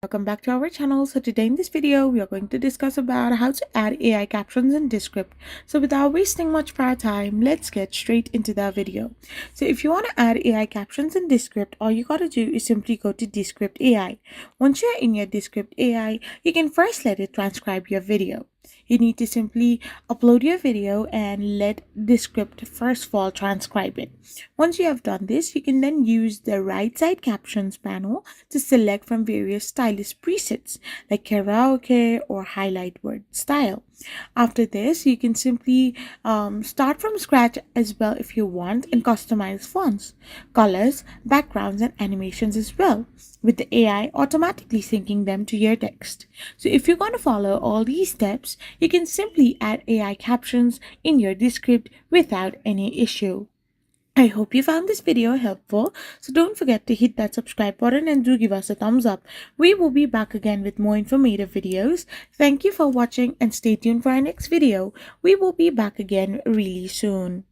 Welcome back to our channel. So today in this video we are going to discuss about how to add AI captions in Descript. So without wasting much of our time, let's get straight into the video. So if you want to add AI captions in Descript, all you gotta do is simply go to Descript AI. Once you're in your Descript AI, you can first let it transcribe your video. You need to simply upload your video and let Descript first of all transcribe it. Once you have done this, you can then use the right side captions panel to select from various stylist presets like karaoke or highlight word style. After this, you can simply start from scratch as well if you want and customize fonts, colors, backgrounds, and animations as well, with the AI automatically syncing them to your text. So if you're going to follow all these steps, you can simply add AI captions in your Descript without any issue. I hope you found this video helpful, so don't forget to hit that subscribe button and do give us a thumbs up. We will be back again with more informative videos. Thank you for watching and stay tuned for our next video. We will be back again really soon.